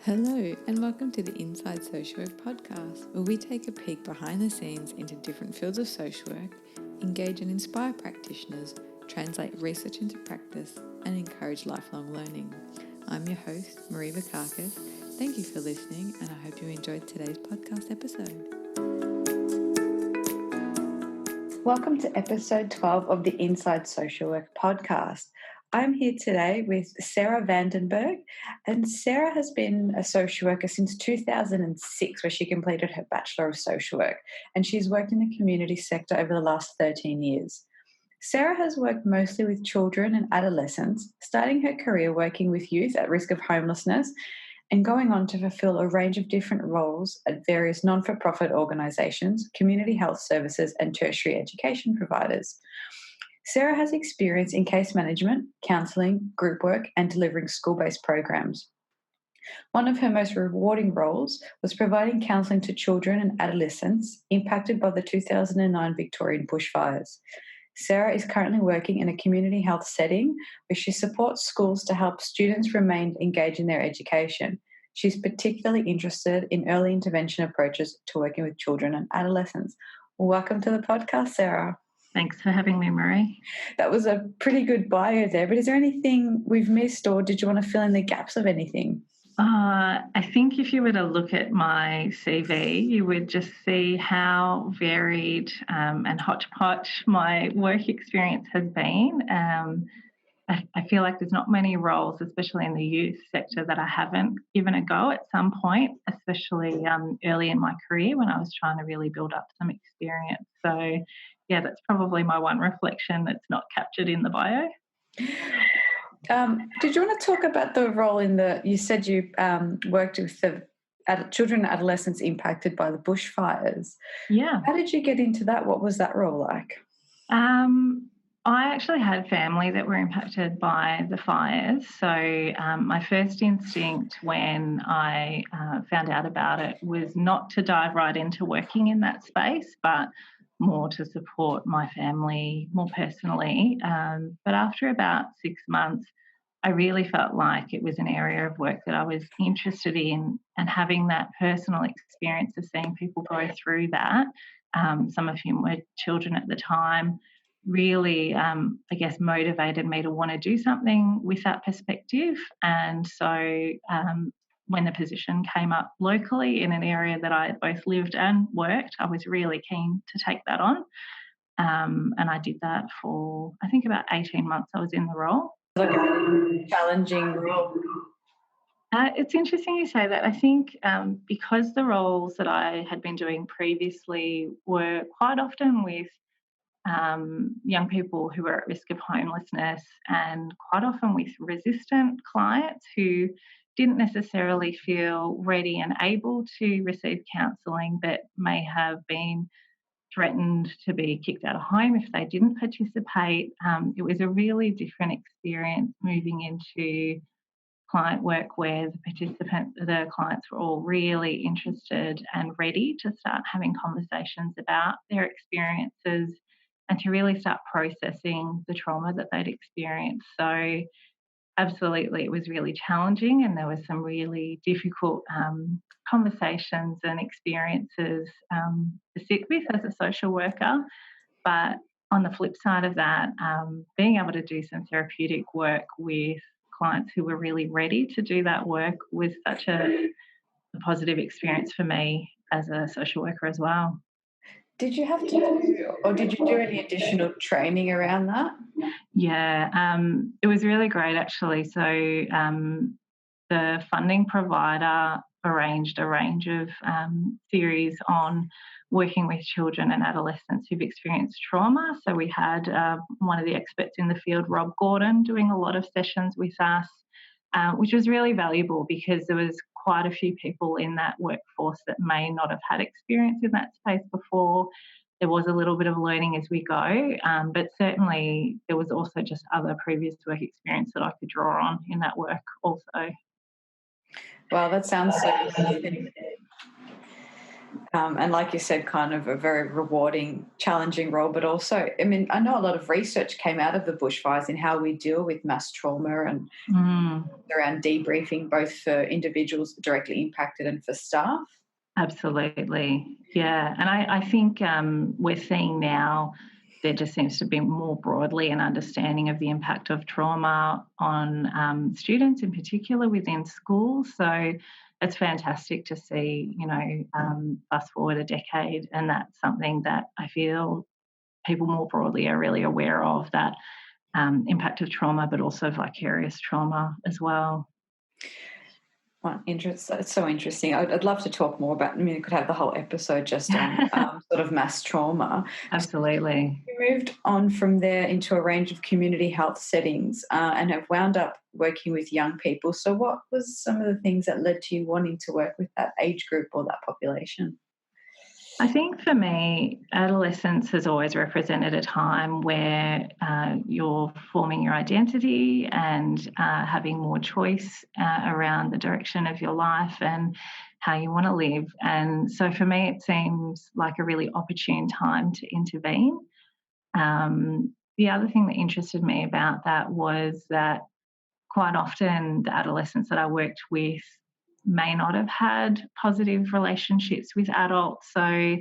Hello and welcome to the Inside Social Work podcast, where we take a peek behind the scenes into different fields of social work, engage and inspire practitioners, translate research into practice, and encourage lifelong learning. I'm your host, Marie Vakakis. Thank you for listening, and I hope you enjoyed today's podcast episode. Welcome to episode 12 of the Inside Social Work podcast. I'm here today with Sarah Vandenberg, and Sarah has been a social worker since 2006, where she completed her Bachelor of Social Work, and she's worked in the community sector over the last 13 years. Sarah has worked mostly with children and adolescents, starting her career working with youth at risk of homelessness and going on to fulfil a range of different roles at various non-for-profit organisations, community health services and tertiary education providers. Sarah has experience in case management, counselling, group work and delivering school-based programs. One of her most rewarding roles was providing counselling to children and adolescents impacted by the 2009 Victorian bushfires. Sarah is currently working in a community health setting where she supports schools to help students remain engaged in their education. She's particularly interested in early intervention approaches to working with children and adolescents. Welcome to the podcast, Sarah. Thanks for having me, Marie. That was a pretty good bio there, but is there anything we've missed, or did you want to fill in the gaps of anything? I think if you were to look at my CV, you would just see how varied and hodgepodge my work experience has been. I feel like there's not many roles, especially in the youth sector, that I haven't given a go at some point, especially early in my career when I was trying to really build up some experience. So, yeah, that's probably my one reflection that's not captured in the bio. Did you want to talk about the role you said you worked with the children and adolescents impacted by the bushfires. Yeah. How did you get into that? What was that role like? I actually had family that were impacted by the fires. So my first instinct when I found out about it was not to dive right into working in that space, but more to support my family more personally. But after about 6 months, I really felt like it was an area of work that I was interested in, and having that personal experience of seeing people go through that, some of whom were children at the time, really, motivated me to want to do something with that perspective. And so when the position came up locally in an area that I both lived and worked, I was really keen to take that on. And I did that for, I think, about 18 months I was in the role. Like a challenging role. It's interesting you say that. I think because the roles that I had been doing previously were quite often with young people who were at risk of homelessness, and quite often with resistant clients who didn't necessarily feel ready and able to receive counselling, but may have been threatened to be kicked out of home if they didn't participate. It was a really different experience moving into client work where the clients were all really interested and ready to start having conversations about their experiences and to really start processing the trauma that they'd experienced. So absolutely, it was really challenging, and there were some really difficult conversations and experiences to sit with as a social worker. But on the flip side of that, being able to do some therapeutic work with clients who were really ready to do that work was such a positive experience for me as a social worker as well. Did you have to did you do any additional training around that? Yeah, it was really great actually. So the funding provider arranged a range of series on working with children and adolescents who've experienced trauma. So we had one of the experts in the field, Rob Gordon, doing a lot of sessions with us, which was really valuable because there was quite a few people in that workforce that may not have had experience in that space before. There was a little bit of learning as we go, but certainly there was also just other previous work experience that I could draw on in that work also. Wow, that sounds so good. And like you said, kind of a very rewarding, challenging role, but also, I mean, I know a lot of research came out of the bushfires in how we deal with mass trauma and Mm. around debriefing, both for individuals directly impacted and for staff. Absolutely. Yeah. And I think we're seeing now there just seems to be more broadly an understanding of the impact of trauma on students, in particular within schools. So it's fantastic to see, fast forward a decade, and that's something that I feel people more broadly are really aware of, that impact of trauma, but also vicarious trauma as well. Well, it's so interesting. I'd love to talk more about. I mean, we could have the whole episode just on sort of mass trauma. Absolutely. You moved on from there into a range of community health settings and have wound up working with young people. So, what was some of the things that led to you wanting to work with that age group or that population? I think for me, adolescence has always represented a time where you're forming your identity and having more choice around the direction of your life and how you want to live. And so for me, it seems like a really opportune time to intervene. The other thing that interested me about that was that quite often the adolescents that I worked with may not have had positive relationships with adults. So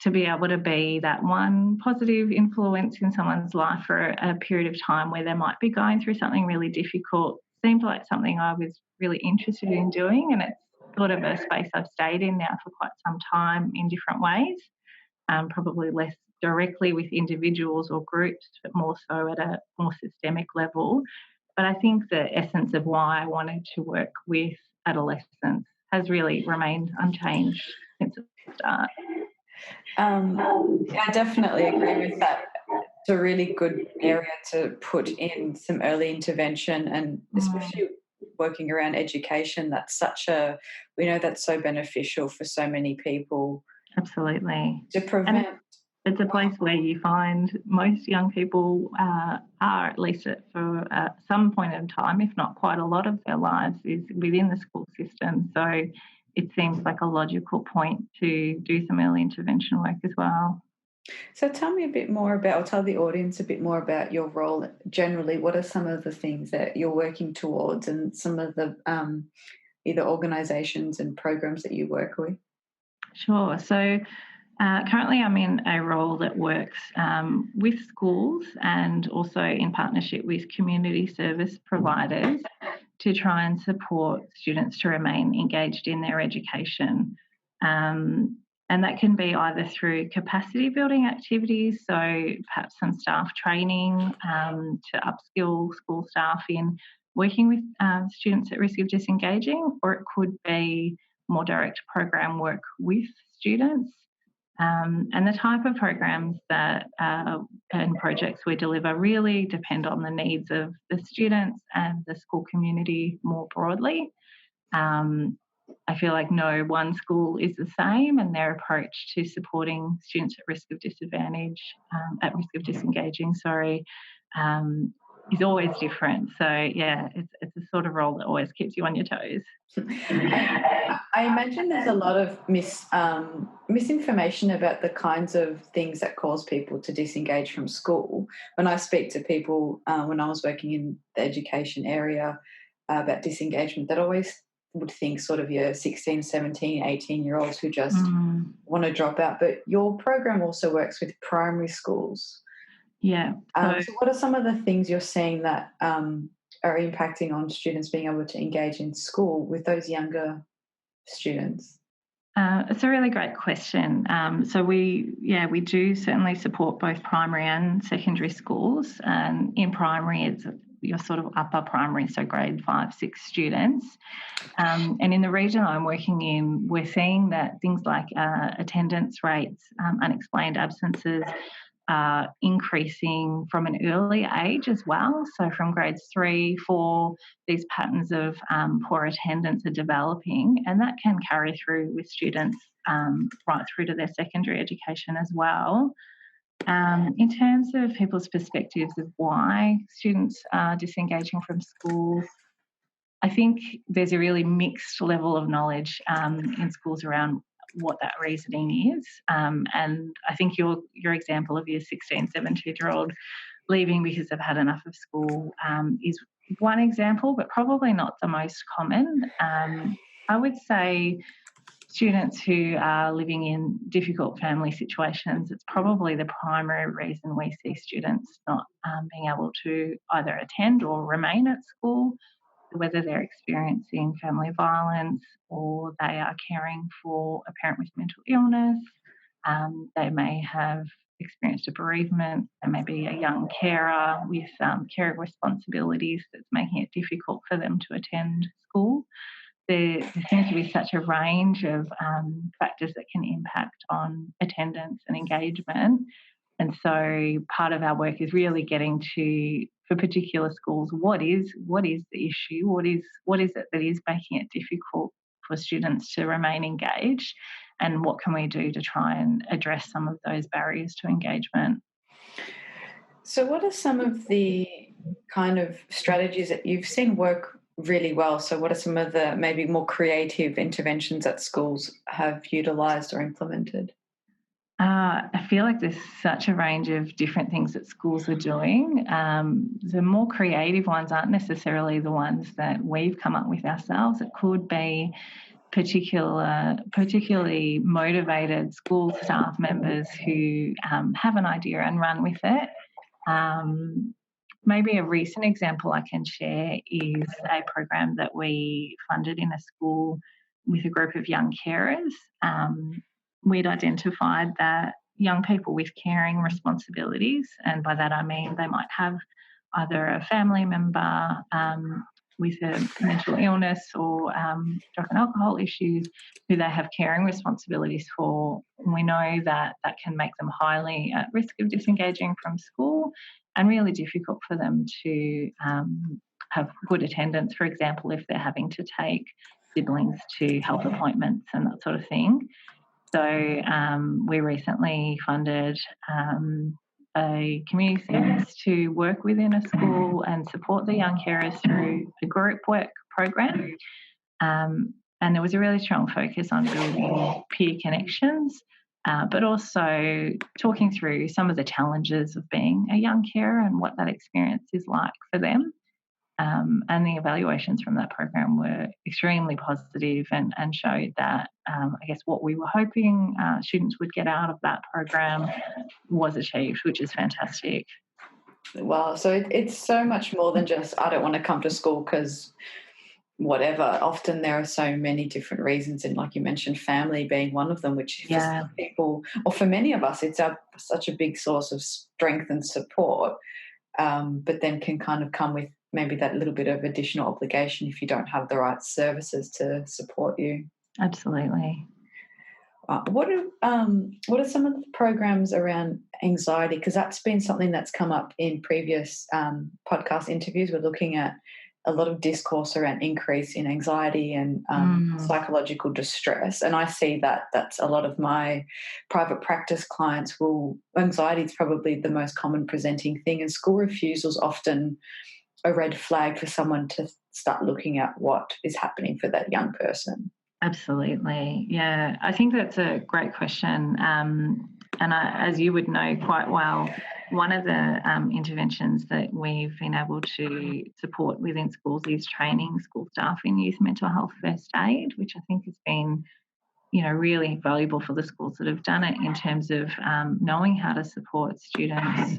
to be able to be that one positive influence in someone's life for a period of time where they might be going through something really difficult seemed like something I was really interested in doing. And it's sort of a space I've stayed in now for quite some time in different ways, probably less directly with individuals or groups, but more so at a more systemic level. But I think the essence of why I wanted to work with adolescents has really remained unchanged since the start. I definitely agree with that. It's a really good area to put in some early intervention, and Mm, especially working around education. We know that's so beneficial for so many people absolutely. to And prevent. it's a place where you find most young people are, at least for some point in time, if not quite a lot of their lives, is within the school system. So it seems like a logical point to do some early intervention work as well. So tell me a bit more about, or tell the audience a bit more about your role generally. What are some of the things that you're working towards and some of the either organisations and programs that you work with? Sure. So currently, I'm in a role that works with schools and also in partnership with community service providers to try and support students to remain engaged in their education. Um, and that can be either through capacity building activities, so perhaps some staff training to upskill school staff in working with students at risk of disengaging, or it could be more direct program work with students. And the type of programs that and projects we deliver really depend on the needs of the students and the school community more broadly. Um, I feel like no one school is the same, and their approach to supporting students at risk of disadvantage, at risk of disengaging, um, is always different. So yeah, it's a sort of role that always keeps you on your toes. I imagine there's a lot of misinformation about the kinds of things that cause people to disengage from school. When I speak to people, when I was working in the education area about disengagement, that always would think sort of your 16, 17, 18-year-olds who just Mm, want to drop out. But your program also works with primary schools. yeah. So So what are some of the things you're seeing that are impacting on students being able to engage in school with those younger students? It's a really great question. So we do certainly support both primary and secondary schools. And in primary, it's your sort of upper primary, so grade 5, 6 students. And in the region I'm working in, we're seeing that things like attendance rates, unexplained absences, are increasing from an early age as well. So from grades 3, 4, these patterns of poor attendance are developing, and that can carry through with students right through to their secondary education as well. In terms of people's perspectives of why students are disengaging from school, I think there's a really mixed level of knowledge in schools around what that reasoning is. And I think your example of your 16, 17-year-old leaving because they've had enough of school is one example, but probably not the most common. I would say students who are living in difficult family situations, it's probably the primary reason we see students not being able to either attend or remain at school, whether they're experiencing family violence or they are caring for a parent with mental illness. They may have experienced a bereavement. They may be a young carer with caring responsibilities that's making it difficult for them to attend school. There seems to be such a range of factors that can impact on attendance and engagement. And so part of our work is really getting to, for particular schools, what is the issue? What is it that is making it difficult for students to remain engaged? And what can we do to try and address some of those barriers to engagement? So, what are some of the kind of strategies that you've seen work really well? So, what are some of the maybe more creative interventions that schools have utilised or implemented? I feel like there's such a range of different things that schools are doing. The more creative ones aren't necessarily the ones that we've come up with ourselves. It could be particularly motivated school staff members who have an idea and run with it. Maybe a recent example I can share is a program that we funded in a school with a group of young carers. We'd identified that young people with caring responsibilities, and by that I mean they might have either a family member with a mental illness or drug and alcohol issues who they have caring responsibilities for. We know that that can make them highly at risk of disengaging from school and really difficult for them to have good attendance, for example, if they're having to take siblings to health appointments and that sort of thing. So we recently funded a community service to work within a school and support the young carers through a group work program. And there was a really strong focus on building peer connections, but also talking through some of the challenges of being a young carer and what that experience is like for them. And the evaluations from that program were extremely positive and showed that, I guess, what we were hoping students would get out of that program was achieved, which is fantastic. Wow. So it's so much more than just, I don't want to come to school because whatever. Often there are so many different reasons, and like you mentioned, family being one of them, which for some people, or for many of us, it's such a big source of strength and support, but then can kind of come with maybe that little bit of additional obligation if you don't have the right services to support you. Absolutely. What are some of the programs around anxiety? Because that's been something that's come up in previous podcast interviews. We're looking at a lot of discourse around increase in anxiety and psychological distress. And I see that that's a lot of my private practice clients anxiety is probably the most common presenting thing, and school refusal is often a red flag for someone to start looking at what is happening for that young person. Absolutely. Yeah, I think that's a great question. As you would know quite well, one of the interventions that we've been able to support within schools is training school staff in youth mental health first aid, which I think has been, really valuable for the schools that have done it in terms of knowing how to support students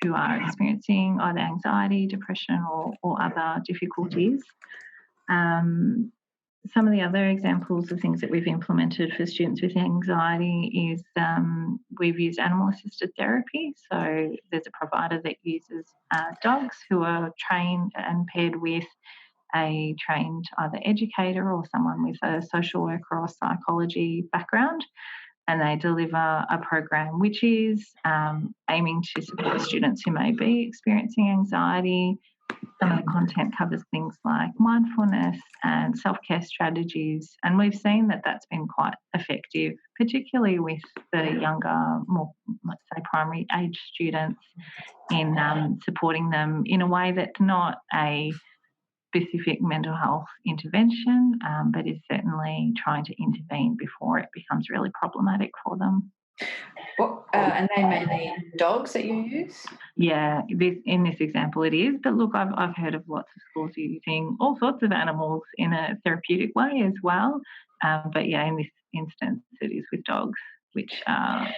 who are experiencing either anxiety, depression, or other difficulties. Some of the other examples of things that we've implemented for students with anxiety is we've used animal-assisted therapy. So there's a provider that uses dogs who are trained and paired with a trained either educator or someone with a social worker or psychology background. And they deliver a program which is aiming to support students who may be experiencing anxiety. Some of the content covers things like mindfulness and self-care strategies, and we've seen that that's been quite effective, particularly with the younger, more, let's say, primary age students in supporting them in a way that's not a specific mental health intervention, but is certainly trying to intervene before it becomes really problematic for them. And they mainly dogs that you use? Yeah, in this example it is. But look, I've heard of lots of schools using all sorts of animals in a therapeutic way as well. But yeah, in this instance, it is with dogs, which are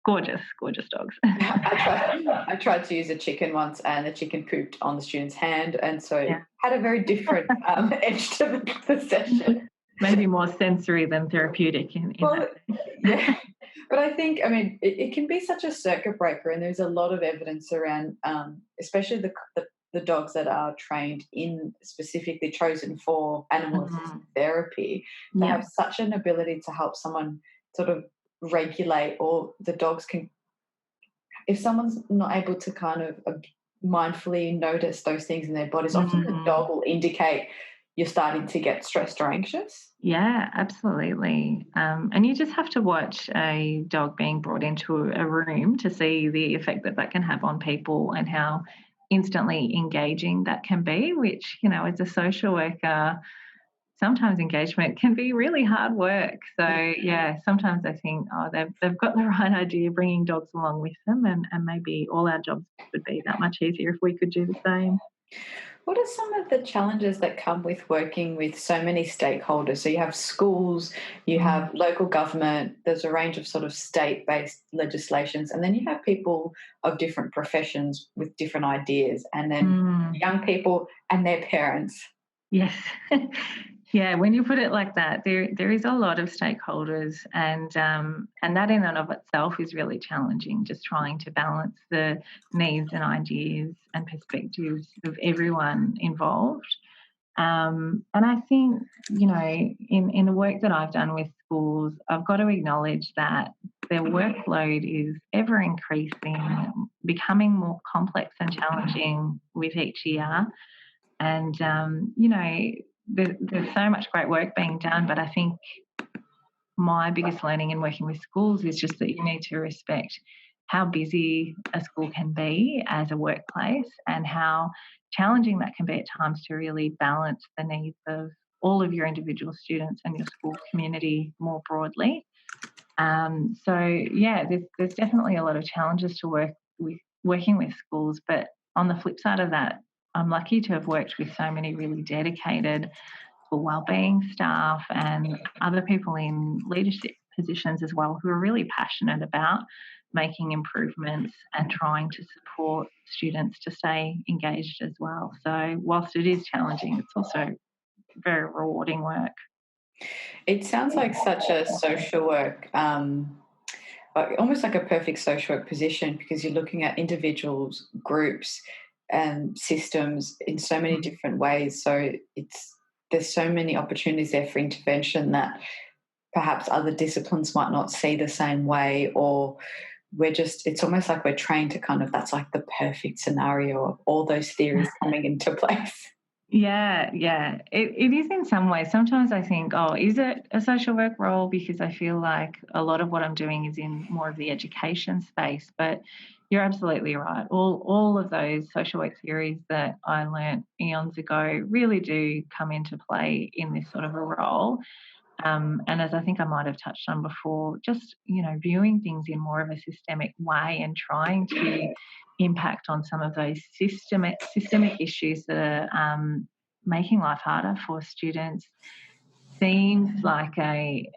gorgeous, gorgeous dogs. I tried to use a chicken once, and the chicken pooped on the student's hand, and so Yeah. had a very different edge to the session. Maybe more sensory than therapeutic in that case. Yeah. But I think, I mean, it can be such a circuit breaker, and there's a lot of evidence around, especially the dogs that are trained in specifically chosen for animal assisted therapy. They have such an ability to help someone sort of regulate, or the dogs can, if someone's not able to kind of mindfully notice those things in their bodies, often the dog will indicate you're starting to get stressed or anxious. Yeah, absolutely. And you just have to watch a dog being brought into a room to see the effect that can have on people and how instantly engaging that can be, which, as a social worker, sometimes engagement can be really hard work. So, yeah, sometimes I think, they've got the right idea bringing dogs along with them, and maybe all our jobs would be that much easier if we could do the same. What are some of the challenges that come with working with so many stakeholders? So you have schools, you have local government, there's a range of sort of state-based legislations, and then you have people of different professions with different ideas, and then young people and their parents. Yes. Yeah, when you put it like that, there is a lot of stakeholders, and that in and of itself is really challenging, just trying to balance the needs and ideas and perspectives of everyone involved. And I think, in the work that I've done with schools, I've got to acknowledge that their workload is ever increasing, becoming more complex and challenging with each year. And, there's so much great work being done, but I think my biggest learning in working with schools is just that you need to respect how busy a school can be as a workplace and how challenging that can be at times to really balance the needs of all of your individual students and your school community more broadly. So yeah, there's definitely a lot of challenges to working with schools, but on the flip side of that, I'm lucky to have worked with so many really dedicated school wellbeing staff and other people in leadership positions as well who are really passionate about making improvements and trying to support students to stay engaged as well. So whilst it is challenging, it's also very rewarding work. It sounds like such a social work, almost like a perfect social work position, because you're looking at individuals, groups, and systems in so many different ways. So there's so many opportunities there for intervention that perhaps other disciplines might not see the same way, or it's almost like we're trained to kind of, that's like the perfect scenario of all those theories coming into place. Yeah, it is in some ways. Sometimes I think, is it a social work role? Because I feel like a lot of what I'm doing is in more of the education space. But you're absolutely right. All of those social work theories that I learnt eons ago really do come into play in this sort of a role. And as I think I might have touched on before, just, viewing things in more of a systemic way and trying to impact on some of those systemic issues that are making life harder for students seems like a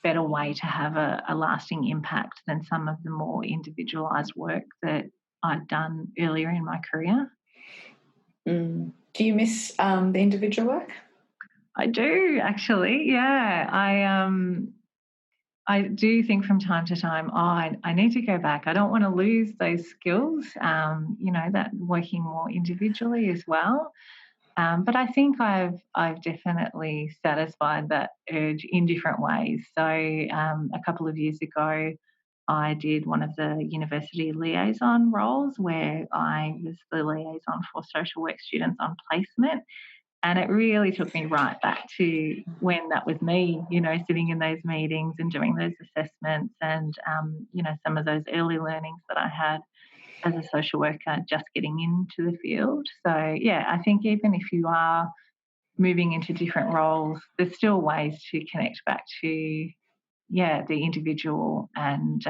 better way to have a lasting impact than some of the more individualised work that I'd done earlier in my career. Do you miss the individual work? I do, actually. Yeah, I do think from time to time, I need to go back. I don't want to lose those skills, that working more individually as well. But I think I've definitely satisfied that urge in different ways. So a couple of years ago, I did one of the university liaison roles where I was the liaison for social work students on placement. And it really took me right back to when that was me, sitting in those meetings and doing those assessments and, some of those early learnings that I had as a social worker just getting into the field. So, yeah, I think even if you are moving into different roles, there's still ways to connect back to, the individual and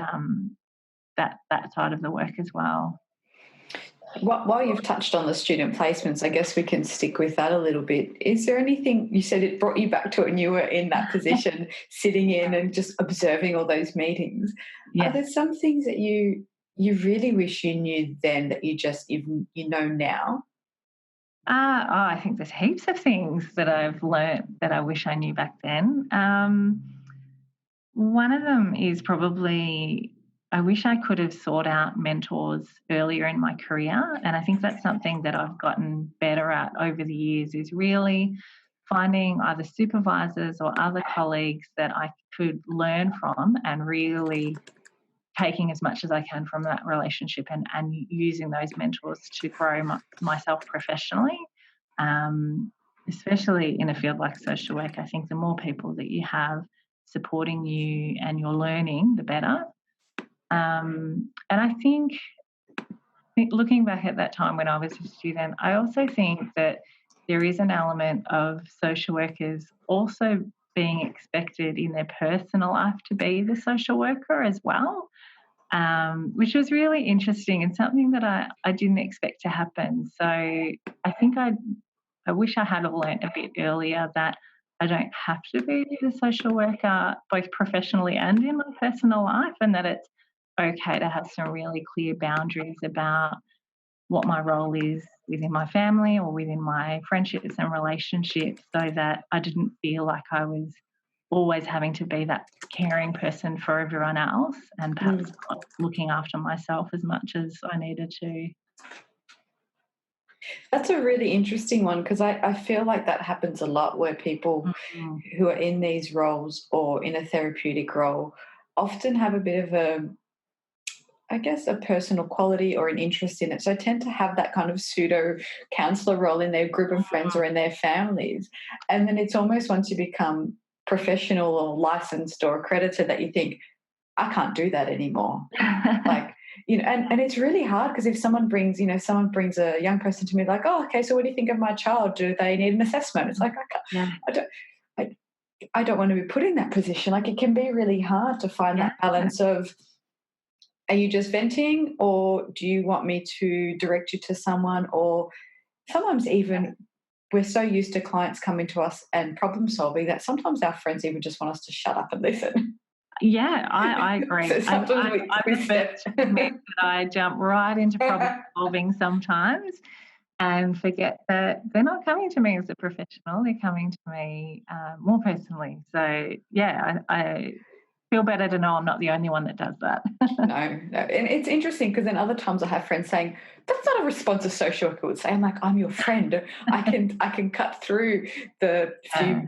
that side of the work as well. While you've touched on the student placements, I guess we can stick with that a little bit. Is there anything, you said it brought you back to it and you were in that position, sitting in and just observing all those meetings. Are Yeah. there some things that you really wish you knew then that you know now? I think there's heaps of things that I've learnt that I wish I knew back then. One of them is probably I wish I could have sought out mentors earlier in my career. And I think that's something that I've gotten better at over the years is really finding either supervisors or other colleagues that I could learn from and really taking as much as I can from that relationship and using those mentors to grow myself professionally. Um, Especially in a field like social work, I think the more people that you have supporting you and you're learning, the better. And I think looking back at that time when I was a student, I also think that there is an element of social workers also being expected in their personal life to be the social worker as well, which was really interesting and something that I didn't expect to happen. So I think I wish I had learnt a bit earlier that I don't have to be the social worker both professionally and in my personal life, and that it's okay to have some really clear boundaries about what my role is within my family or within my friendships and relationships so that I didn't feel like I was always having to be that caring person for everyone else and perhaps not looking after myself as much as I needed to. That's a really interesting one because I feel like that happens a lot where people Mm. who are in these roles or in a therapeutic role often have a bit of I guess, a personal quality or an interest in it. So I tend to have that kind of pseudo counselor role in their group of friends or in their families. And then it's almost once you become professional or licensed or accredited that you think, I can't do that anymore. Like, and it's really hard because if someone brings a young person to me like, oh, okay, so what do you think of my child? Do they need an assessment? It's like, Yeah. I don't, I, I don't want to be put in that position. Like, it can be really hard to find Yeah. that balance of, are you just venting or do you want me to direct you to someone? Or sometimes even we're so used to clients coming to us and problem solving that sometimes our friends even just want us to shut up and listen. Yeah, I agree. So sometimes I'm we the first to admit that I jump right into problem solving sometimes and forget that they're not coming to me as a professional, they're coming to me more personally. So, yeah, I feel better to know I'm not the only one that does that. No. And it's interesting because then other times I have friends saying, that's not a response a social worker would say. I'm like, I'm your friend. I can cut through the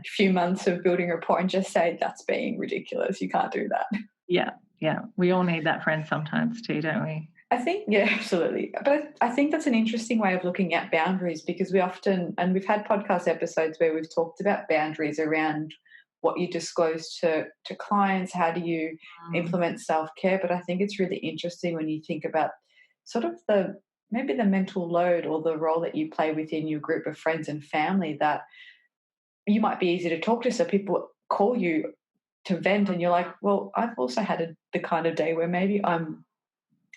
few months of building rapport and just say, that's being ridiculous. You can't do that. Yeah. We all need that friend sometimes too, don't we? I think, yeah, absolutely. But I think that's an interesting way of looking at boundaries because we often, and we've had podcast episodes where we've talked about boundaries around what you disclose to clients, how do you implement self-care. But I think it's really interesting when you think about sort of maybe the mental load or the role that you play within your group of friends and family that you might be easy to talk to. So people call you to vent and you're like, well, I've also had the kind of day where maybe I'm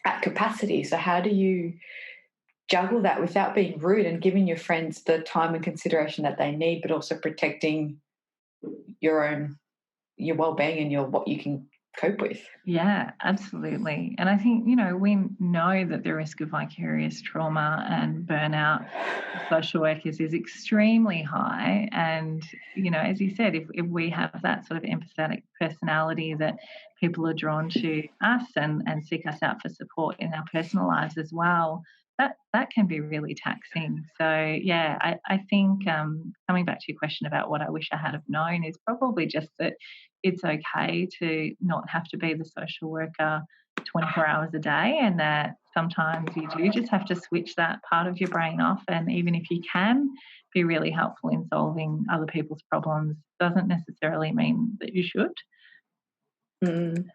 at capacity. So how do you juggle that without being rude and giving your friends the time and consideration that they need, but also protecting your well-being and what you can cope with? Yeah, absolutely. And I think, we know that the risk of vicarious trauma and burnout for social workers is extremely high. And, as you said, if we have that sort of empathetic personality that people are drawn to us and seek us out for support in our personal lives as well, that can be really taxing. So, yeah, I think coming back to your question about what I wish I had have known is probably just that it's okay to not have to be the social worker 24 hours a day, and that sometimes you do just have to switch that part of your brain off. And even if you can be really helpful in solving other people's problems, doesn't necessarily mean that you should. Mm.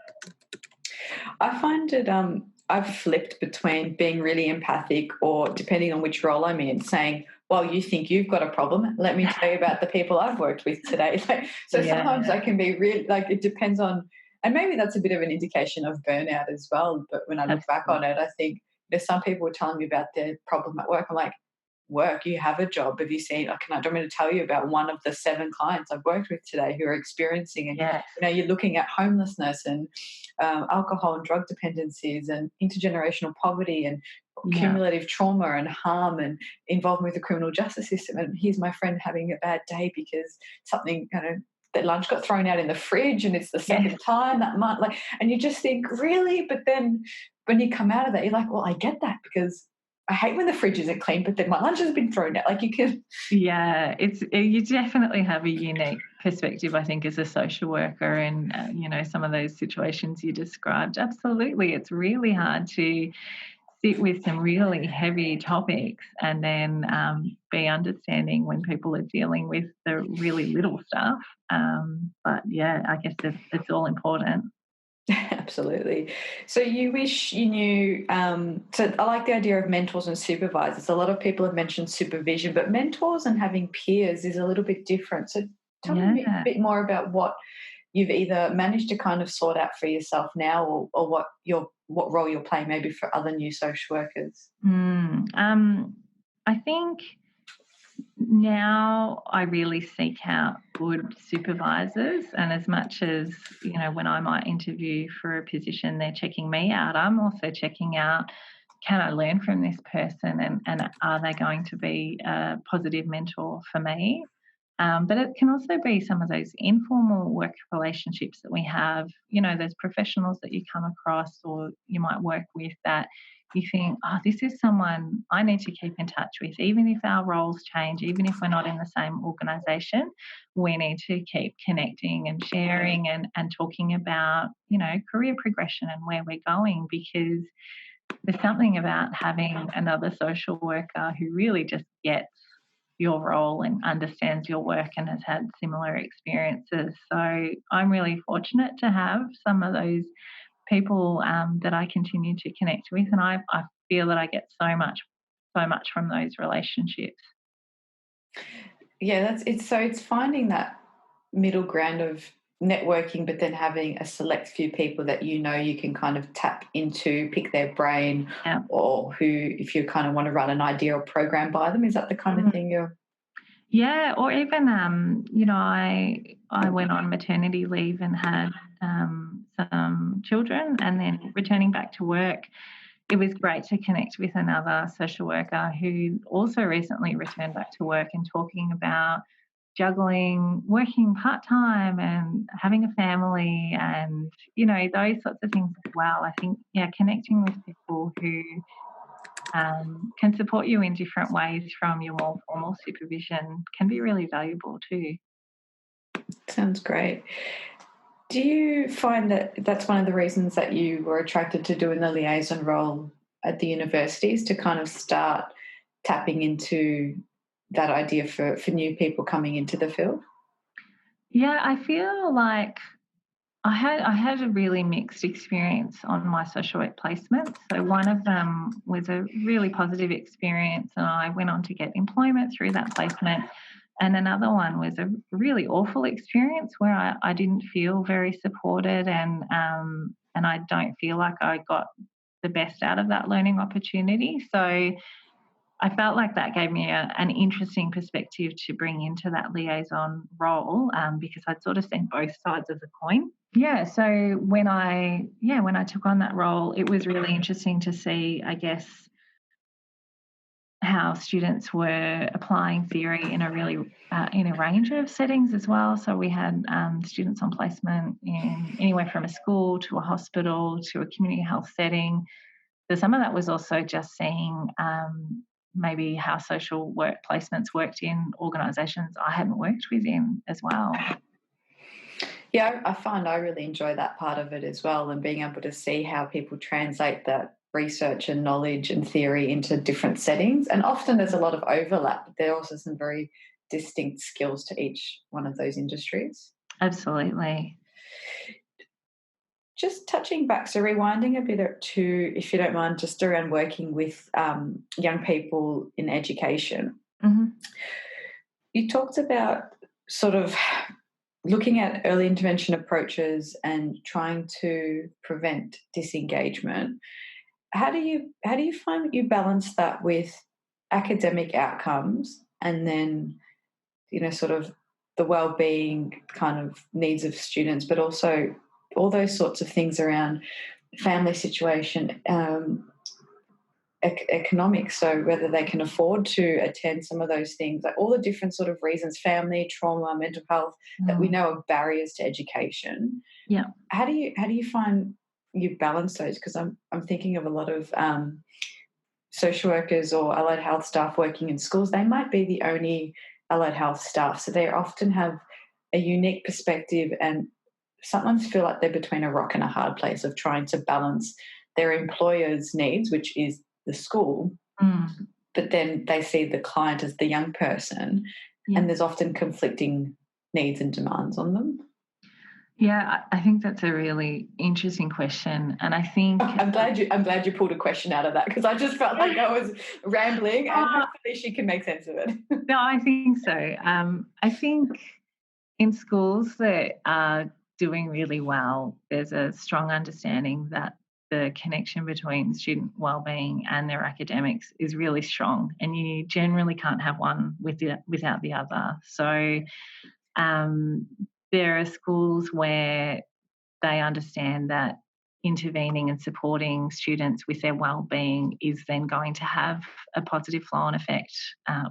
I find it I've flipped between being really empathic or, depending on which role I'm in, saying, well, you think you've got a problem. Let me tell you about the people I've worked with today. So sometimes Yeah. I can be really, it depends on, and maybe that's a bit of an indication of burnout as well. But when I look back on Absolutely. it, I think there's some people were telling me about their problem at work. I'm like, work, you have a job. Have you seen, do you want me to tell you about one of the 7 clients I've worked with today who are experiencing, and Yes. you're looking at homelessness and alcohol and drug dependencies and intergenerational poverty and Yeah. cumulative trauma and harm and involvement with the criminal justice system. And here's my friend having a bad day because something, their lunch got thrown out in the fridge and it's the Yes. second time that month. And you just think, really? But then when you come out of that, you're like, well, I get that, because I hate when the fridge isn't clean, but then my lunch has been thrown out. You can. Yeah, you definitely have a unique perspective, I think, as a social worker, and some of those situations you described. Absolutely, it's really hard to sit with some really heavy topics and then be understanding when people are dealing with the really little stuff. But yeah, I guess it's all important. Absolutely. So you wish you knew. So I like the idea of mentors and supervisors. A lot of people have mentioned supervision, but mentors and having peers is a little bit different. So tell me a Yeah. bit more about what you've either managed to kind of sort out for yourself now, or what role you're playing maybe for other new social workers. I think now I really seek out good supervisors, and as much as when I might interview for a position, they're checking me out, I'm also checking out, can I learn from this person, and are they going to be a positive mentor for me? But it can also be some of those informal work relationships that we have, those professionals that you come across or you might work with, that you think, oh, this is someone I need to keep in touch with. Even if our roles change, even if we're not in the same organisation, we need to keep connecting and sharing and talking about, career progression and where we're going, because there's something about having another social worker who really just gets your role and understands your work and has had similar experiences. So I'm really fortunate to have some of those people that I continue to connect with, and I feel that I get so much from those relationships. Yeah, it's finding that middle ground of networking, but then having a select few people that you can kind of tap into, pick their brain, Yeah. or who, if you kind of want to run an idea or program by them, is that the kind of Mm. thing you're. Yeah, or even I went on maternity leave and had some children, and then returning back to work, it was great to connect with another social worker who also recently returned back to work, and talking about juggling working part-time and having a family, and those sorts of things as well. I think, yeah, connecting with people who can support you in different ways from your more formal supervision can be really valuable too. Sounds great. Do you find that that's one of the reasons that you were attracted to doing the liaison role at the universities, to kind of start tapping into that idea for new people coming into the field? Yeah, I feel like I had a really mixed experience on my social work placements. So one of them was a really positive experience, and I went on to get employment through that placement. And another one was a really awful experience where I didn't feel very supported, and I don't feel like I got the best out of that learning opportunity. So I felt like that gave me an interesting perspective to bring into that liaison role, because I'd sort of seen both sides of the coin. Yeah, so when I took on that role, it was really interesting to see, I guess, how students were applying theory in a really in a range of settings as well. So we had students on placement in anywhere from a school to a hospital to a community health setting. So some of that was also just seeing maybe how social work placements worked in organisations I hadn't worked within as well. Yeah, I find I really enjoy that part of it as well, and being able to see how people translate that research and knowledge and theory into different settings. And often there's a lot of overlap, but there are also some very distinct skills to each one of those industries. Absolutely. just touching back, so rewinding a bit to, if you don't mind, just around working with young people in education. Mhm. You talked about sort of looking at early intervention approaches and trying to prevent disengagement. How do you find that you balance that with academic outcomes and then, sort of the well-being kind of needs of students, but also all those sorts of things around family situation, economics, so whether they can afford to attend some of those things, like all the different sort of reasons, family, trauma, mental health, that we Mm. know are barriers to education. Yeah. How do you find you balance those? Because I'm thinking of a lot of social workers or allied health staff working in schools. They might be the only allied health staff, so they often have a unique perspective and sometimes feel like they're between a rock and a hard place of trying to balance their employer's needs, which is the school, Mm. but then they see the client as the young person, Yeah. and there's often conflicting needs and demands on them. Yeah, I think that's a really interesting question, and I think I'm glad you pulled a question out of that, because I just felt like I was rambling, and uh, hopefully she can make sense of it. no, I think so. I think in schools that are doing really well, there's a strong understanding that the connection between student wellbeing and their academics is really strong, and you generally can't have one without the other. So um, there are schools where they understand that intervening and supporting students with their well-being is then going to have a positive flow-on effect,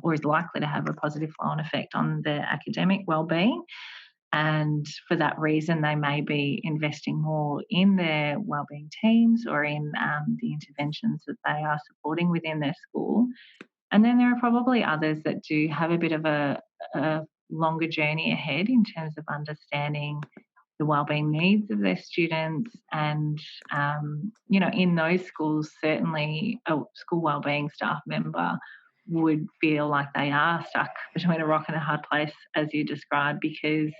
or is likely to have a positive flow-on effect on their academic well-being. And for that reason, they may be investing more in their wellbeing teams or in the interventions that they are supporting within their school. And then there are probably others that do have a bit of a longer journey ahead in terms of understanding the wellbeing needs of their students. And, in those schools, certainly a school wellbeing staff member would feel like they are stuck between a rock and a hard place, as you described, because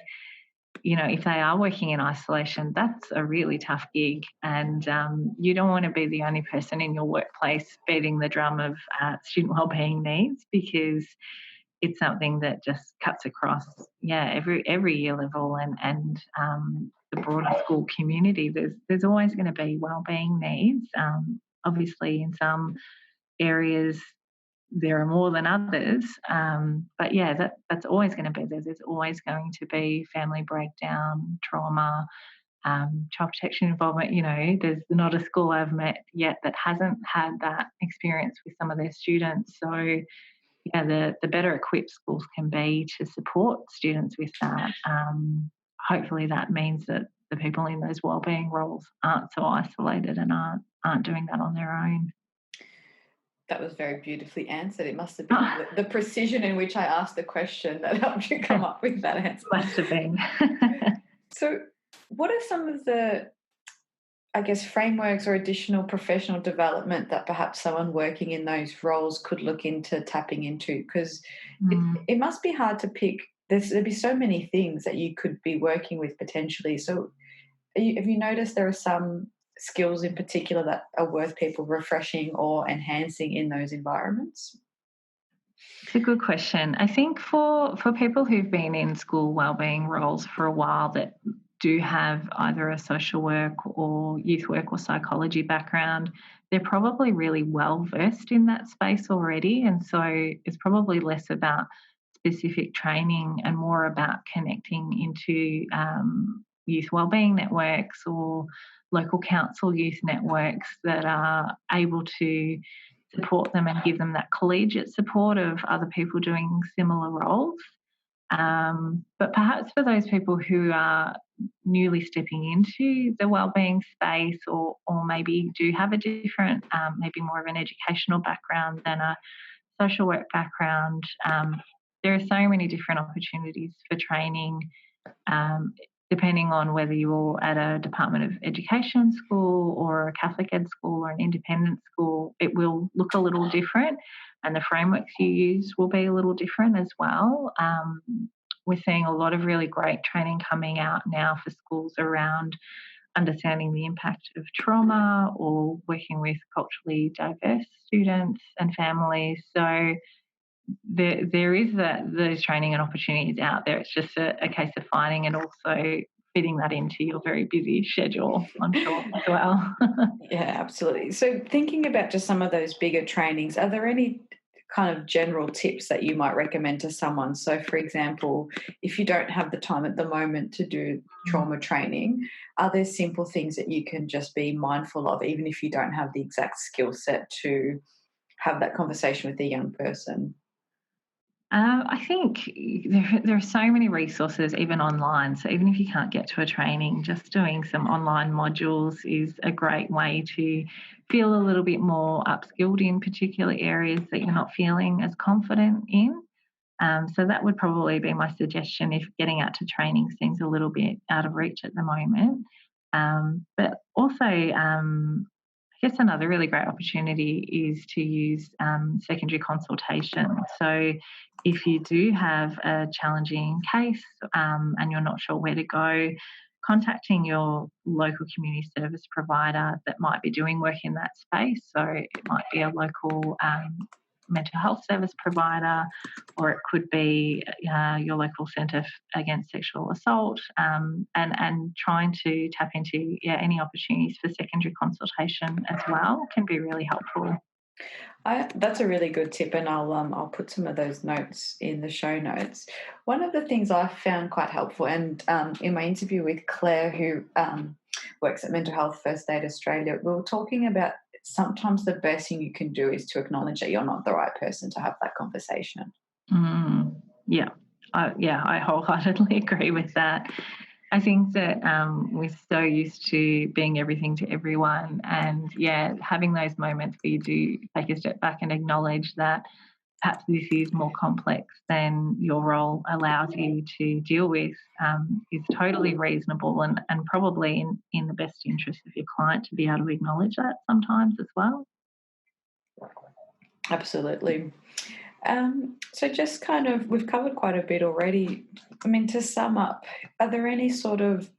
if they are working in isolation, that's a really tough gig. And you don't want to be the only person in your workplace beating the drum of student wellbeing needs, because it's something that just cuts across, every year level and the broader school community. There's always going to be wellbeing needs. Obviously, in some areas there are more than others. But yeah, that's always going to be there. There's always going to be family breakdown, trauma, child protection involvement. There's not a school I've met yet that hasn't had that experience with some of their students. So yeah, the better equipped schools can be to support students with that. Hopefully that means that the people in those wellbeing roles aren't so isolated and aren't doing that on their own. That was very beautifully answered. It must have been the precision in which I asked the question that helped you come up with that answer. Must have been. So, what are some of the, I guess, frameworks or additional professional development that perhaps someone working in those roles could look into tapping into? Because it must be hard to pick. There'd be so many things that you could be working with potentially. So, have you noticed there are some skills in particular that are worth people refreshing or enhancing in those environments? It's a good question. I think for people who've been in school wellbeing roles for a while that do have either a social work or youth work or psychology background, they're probably really well versed in that space already. And so it's probably less about specific training and more about connecting into youth wellbeing networks or local council youth networks that are able to support them and give them that collegiate support of other people doing similar roles. But perhaps for those people who are newly stepping into the wellbeing space, or maybe do have a different, maybe more of an educational background than a social work background, there are so many different opportunities for training, um, depending on whether you're at a Department of Education school or a Catholic ed school or an independent school. It will look a little different, and the frameworks you use will be a little different as well. We're seeing a lot of really great training coming out now for schools around understanding the impact of trauma or working with culturally diverse students and families. So there is those training and opportunities out there. It's just a case of finding and also fitting that into your very busy schedule, I'm sure, as well. Yeah, absolutely. So, thinking about just some of those bigger trainings, are there any kind of general tips that you might recommend to someone? So, for example, if you don't have the time at the moment to do trauma training, are there simple things that you can just be mindful of, even if you don't have the exact skill set to have that conversation with a young person? I think there are so many resources, even online. So even if you can't get to a training, just doing some online modules is a great way to feel a little bit more upskilled in particular areas that you're not feeling as confident in. So that would probably be my suggestion if getting out to training seems a little bit out of reach at the moment. But also, I guess another really great opportunity is to use secondary consultation. So if you do have a challenging case and you're not sure where to go, contacting your local community service provider that might be doing work in that space. So it might be a local mental health service provider, or it could be your local centre against sexual assault, and trying to tap into any opportunities for secondary consultation as well can be really helpful. That's a really good tip, and I'll put some of those notes in the show notes. One of the things I found quite helpful, and in my interview with Claire, who works at Mental Health First Aid Australia, we were talking about sometimes the best thing you can do is to acknowledge that you're not the right person to have that conversation. Mm, yeah, I wholeheartedly agree with that. I think that we're so used to being everything to everyone, and having those moments where you do take a step back and acknowledge that perhaps this is more complex than your role allows you to deal with is totally reasonable, and probably in the best interest of your client to be able to acknowledge that sometimes as well. Absolutely. So, just kind of, we've covered quite a bit already. I mean, to sum up, are there any sort of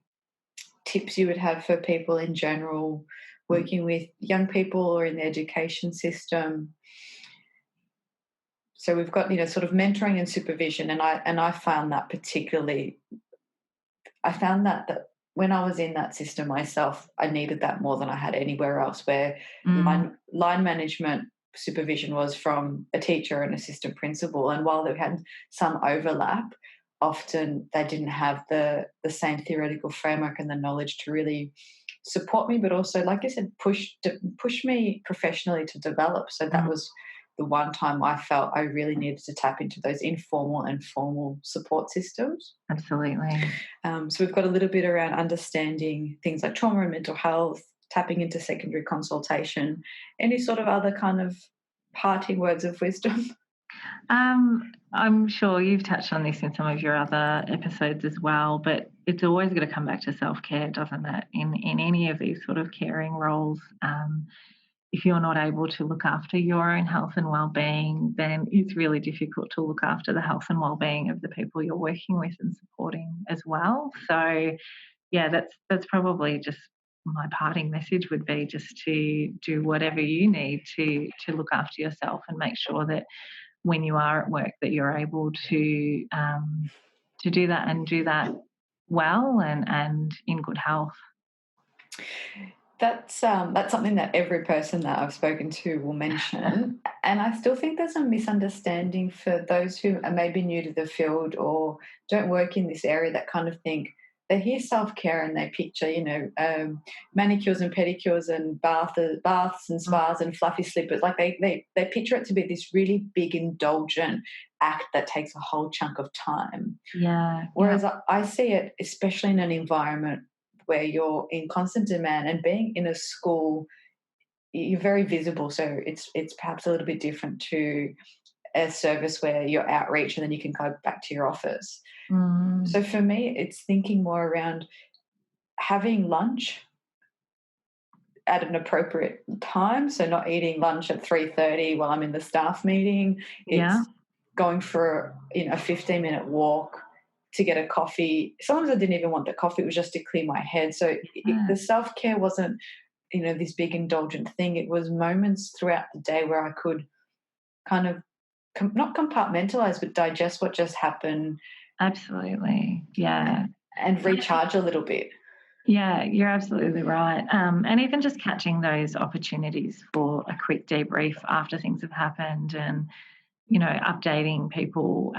tips you would have for people in general working with young people or in the education system? So we've got, sort of mentoring and supervision, and I found that particularly. I found that when I was in that system myself, I needed that more than I had anywhere else. Where Mm, line management supervision was from a teacher and assistant principal, and while they had some overlap, often they didn't have the same theoretical framework and the knowledge to really support me, but also, like I said, push me professionally to develop. So that mm, was the one time I felt I really needed to tap into those informal and formal support systems. absolutely. So we've got a little bit around understanding things like trauma and mental health, tapping into secondary consultation. Any sort of other kind of parting words of wisdom? I'm sure you've touched on this in some of your other episodes as well, but it's always going to come back to self care, doesn't it? In any of these sort of caring roles, if you're not able to look after your own health and well-being, then it's really difficult to look after the health and well-being of the people you're working with and supporting as well. So, that's probably just my parting message would be just to do whatever you need to look after yourself and make sure that when you are at work that you're able to do that and do that well and in good health. That's something that every person that I've spoken to will mention, and I still think there's a misunderstanding for those who are maybe new to the field or don't work in this area that kind of think they hear self care and they picture, manicures and pedicures and baths and spas and fluffy slippers. Like they picture it to be this really big indulgent act that takes a whole chunk of time. Yeah, yeah. Whereas I see it, especially in an environment where you're in constant demand, and being in a school, you're very visible. So it's perhaps a little bit different to a service where you're outreach and then you can go back to your office. Mm, So for me, it's thinking more around having lunch at an appropriate time. So not eating lunch at 3:30 while I'm in the staff meeting. yeah. It's going for a 15-minute walk to get a coffee. Sometimes I didn't even want the coffee. It was just to clear my head. So Yeah, the self-care wasn't, this big indulgent thing. It was moments throughout the day where I could kind of not compartmentalize, but digest what just happened absolutely. Yeah. and recharge a little bit. Yeah, you're absolutely right. And even just catching those opportunities for a quick debrief after things have happened and, updating people.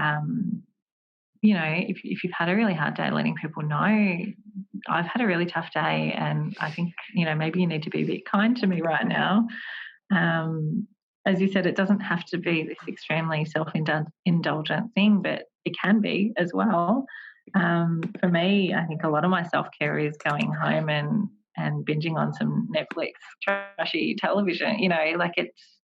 If you've had a really hard day, letting people know I've had a really tough day and I think, maybe you need to be a bit kind to me right now. Um, as you said, it doesn't have to be this extremely self-indulgent thing, but it can be as well. For me, I think a lot of my self-care is going home and binging on some Netflix trashy television. Like it's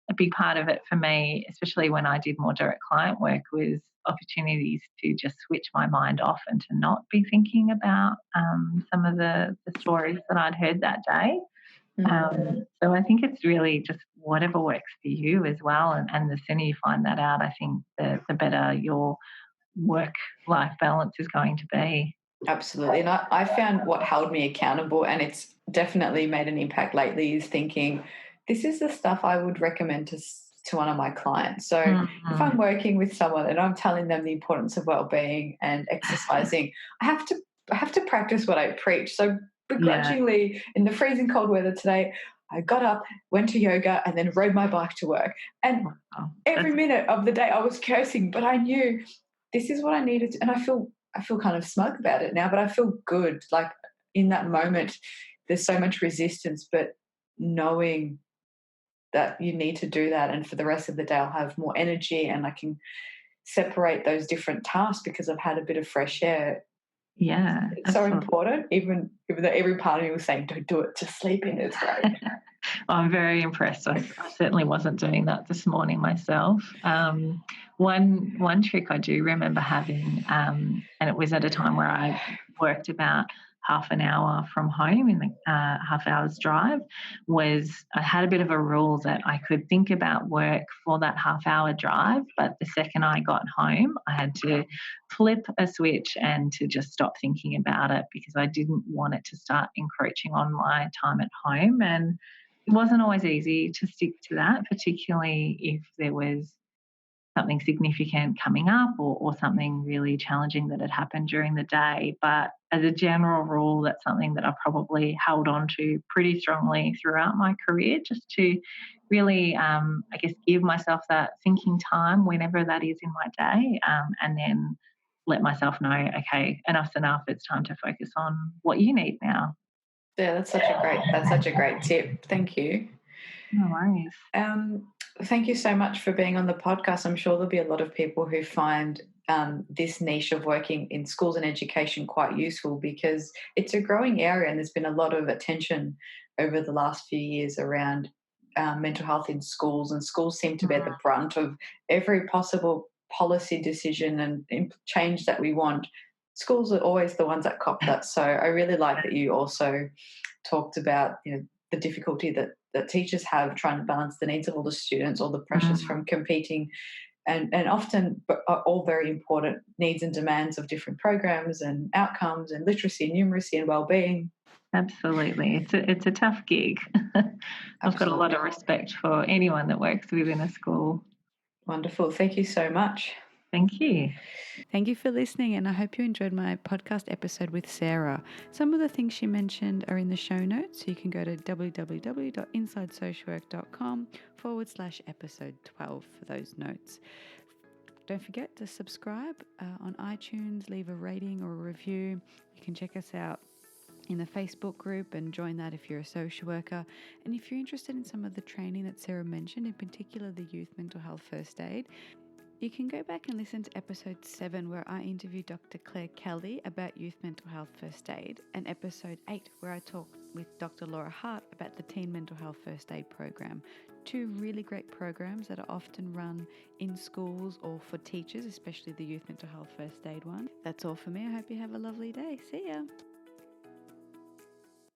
a big part of it for me, especially when I did more direct client work, was opportunities to just switch my mind off and to not be thinking about some of the stories that I'd heard that day. So I think it's really just whatever works for you as well. And the sooner you find that out, I think the better your work life balance is going to be. Absolutely. And I found what held me accountable, and it's definitely made an impact lately, is thinking this is the stuff I would recommend to one of my clients. So if I'm Mm-hmm. working with someone and I'm telling them the importance of well-being and exercising, I have to practice what I preach. So Yeah. begrudgingly, in the freezing cold weather today, I got up, went to yoga, and then rode my bike to work. And Wow. every That's minute of the day I was cursing, but I knew this is what I needed to, and I feel kind of smug about it now, but I feel good. Like in that moment, there's so much resistance, but knowing that you need to do that, and for the rest of the day, I'll have more energy and I can separate those different tasks because I've had a bit of fresh air. yeah, It's so absolutely. important, even though every part of me was saying, don't do it, just sleep in, it's great. I'm very impressed. I certainly wasn't doing that this morning myself. One trick I do remember having, and it was at a time where I worked about half an hour from home in the half hour's drive, was I had a bit of a rule that I could think about work for that half hour drive, but the second I got home, I had to flip a switch and to just stop thinking about it because I didn't want it to start encroaching on my time at home. And it wasn't always easy to stick to that, particularly if there was something significant coming up or something really challenging that had happened during the day. But as a general rule, that's something that I probably held on to pretty strongly throughout my career, just to really, I guess, give myself that thinking time whenever that is in my day, and then let myself know, okay, enough's enough. It's time to focus on what you need now. Yeah, that's such a great tip. Thank you. No worries. Thank you so much for being on the podcast. I'm sure there'll be a lot of people who find this niche of working in schools and education quite useful because it's a growing area and there's been a lot of attention over the last few years around mental health in schools, and schools seem to bear the brunt of every possible policy decision and change that we want. Schools are always the ones that cop that. So I really like that you also talked about the difficulty that teachers have trying to balance the needs of all the students, all the pressures Mm. from competing, and often but are all very important needs and demands of different programs and outcomes and literacy and numeracy and well-being. Absolutely. It's a tough gig. I've got a lot Absolutely. of respect for anyone that works within a school. Wonderful. Thank you so much. Thank you. Thank you for listening, and I hope you enjoyed my podcast episode with Sarah. Some of the things she mentioned are in the show notes, so you can go to www.insidesocialwork.com/episode 12 for those notes. Don't forget to subscribe on iTunes, leave a rating or a review. You can check us out in the Facebook group and join that if you're a social worker. And if you're interested in some of the training that Sarah mentioned, in particular the youth mental health first aid, you can go back and listen to episode 7 where I interview Dr. Claire Kelly about youth mental health first aid, and episode 8 where I talk with Dr. Laura Hart about the teen mental health first aid program. 2 really great programs that are often run in schools or for teachers, especially the youth mental health first aid one. That's all for me. I hope you have a lovely day. See ya.